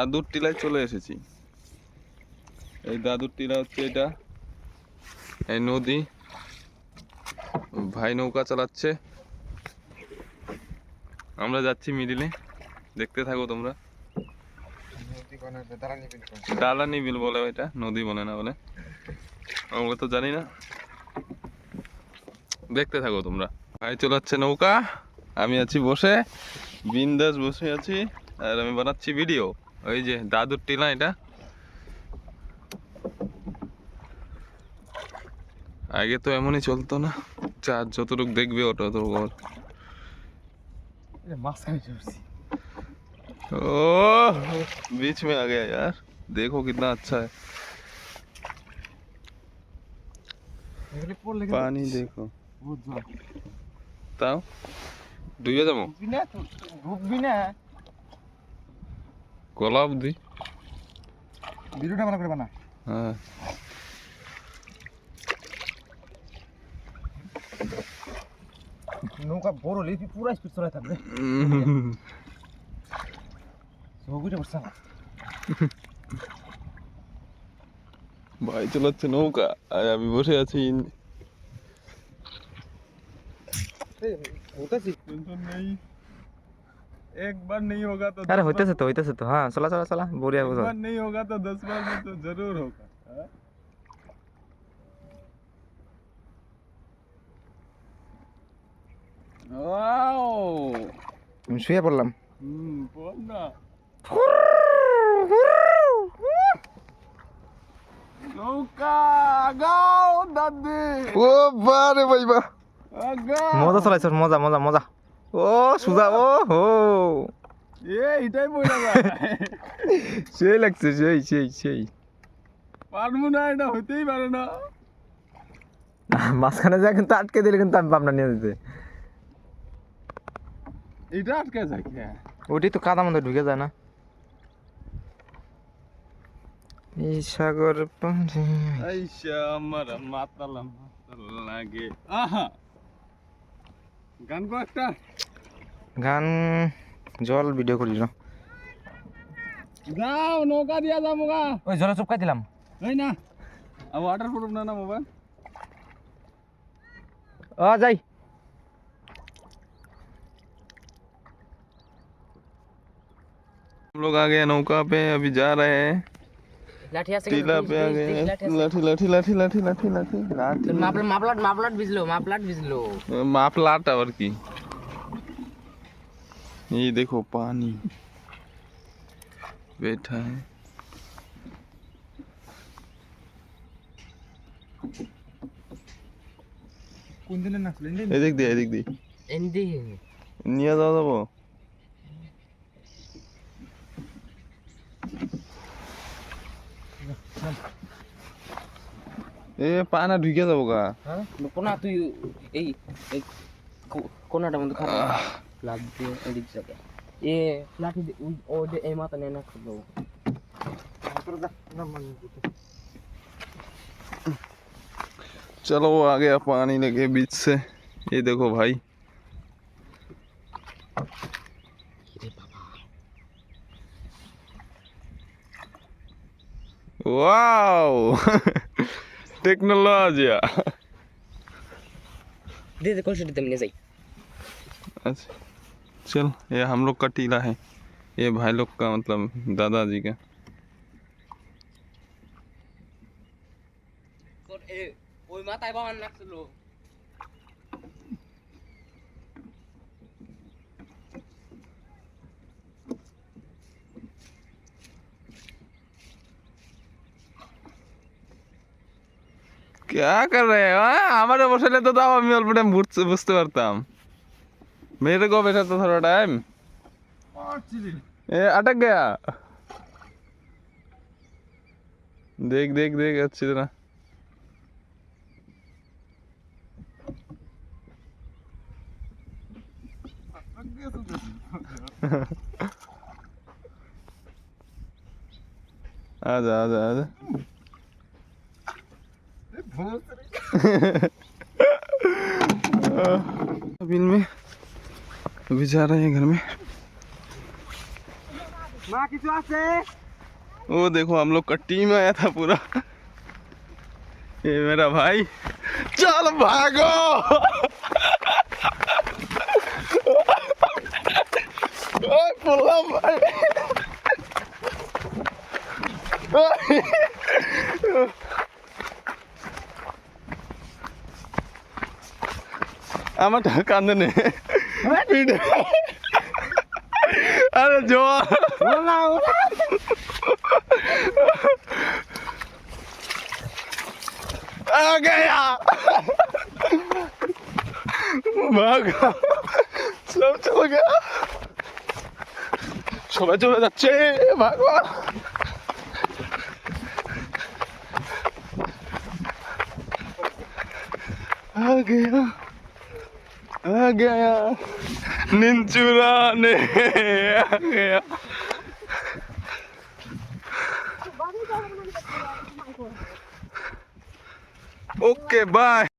দাদুর টিলায় চলে এসেছি। এই দাদুর টিলা হচ্ছে এটা, এই নদী। ভাই নৌকা চালাচ্ছে, আমরা যাচ্ছি মিডিলে। দেখতে থাকো তোমরা। দালানি বিল বলে এটা, নদী বলে না বলে, আমরা তো জানি না। দেখতে থাকো তোমরা। ভাই চালাচ্ছে নৌকা, আমি আছি বসে, বিন্দাস বসে আছি, আর আমি বানাচ্ছি ভিডিও। ওই যে দাদুর টিলা এটা। আগে তো এমনই চলতো না, চার যতটুকু দেখবে ওটা তো বল। ओह बीच में आ गया यार, देखो कितना अच्छा है पानी, देखो ताओ डूबे जामो ডুববি না গলা বুদ্ধি ভিডিওটা ভালো করে বানা। হ্যাঁ নৌকা বড় লিপি পুরো স্পিড চলাই থাকবে। সবুজে বসা ভাই চালাচ্ছে নৌকা আর আমি বসে আছি। होता नहीं, एक बार नहीं होगा तो अरे होते से तो हाँ चला चला चला बोरिया एक बार नहीं होगा तो 10 बार में तो जरूर होगा। वाओ আমি শুয়ে পড়লাম। बोल ना নৌকা আগাও দাদি। ও বারে ভাইবা আগাও মজা চলাইছ, মজা মজা মজা। ও সুজা, ও হো এটাই বইলা যায়। সেই লাগছে, সেই সেই সেই। পারবো না, এটা হইতেই পারে না। মাঝখানে যা কিন্তু আটকে দিলে কিন্তু আমি পাবনা নিয়ে যেতে। এটা আটকে যায় কে? ওটাই তো কাদা মধ্যে ঢুকে যায় না। এই সাগর পানি আইসা আমার মাতালাম লাগে। আহা গান কো একটা গান জল ভিডিও করি না। যাও নৌকা দিয়া যাবো গা। ওই জলে চুপকাই দিলাম। এই না अब वाटर प्रूफ ना मोबाइल। ও যাই हम लोग आ गए नौका पे, अभी जा रहे हैं टीला पे आ गए। लाठी लाठी लाठी लाठी लाठी लाठी लाठी মাপলাট বিজলো मापलाट और की। ये देखो पानी बैठा है। কোন দিনে নাচলেন এদিক দিয়ে এদিক দিয়ে এন্দি নিয়ে যাওয়া যাবো। এ পানা ঢুকে যাবো গা। হ্যাঁ কোনা তুই এই এই কোনাটা মধ্যে খারাপ লাভ দিয়ে এদিক থেকে এ লাঠি ও এই মাথা নিয়ে না করবো। चलो वो आ गया पानी लगे बीच से। ये देखो भाई, वाओ टेक्नोलॉजिया। दे दे कोशिश तुमने सही। अच्छा चल, ये हम लोग का टीला है, ये भाई लोग का मतलब दादाजी का। ওই মাথায় বাহান লাগছিল। क्या कर रहे हैं? हमारे बसले तो ताओ আমি অল্প টাইম বুঝতে পারতাম। मेरे को बैठा तो थोड़ा टाइम ए अटक गया। देख देख देख अच्छी तरह। आजा आजा आजा। बिल में अभी जा रहे हैं घर में। माँ किसु आसे वो देखो हम लोग का टीम आया था पूरा। ये मेरा भाई, चल भागो। ओए पुल्ला भाई। আমার কান্দে নে আরে জোয়ার आ गया भागा सब चल गया সবাই চলে যাচ্ছে ভাগো आ गया निंचुराने आ गया ओके बाय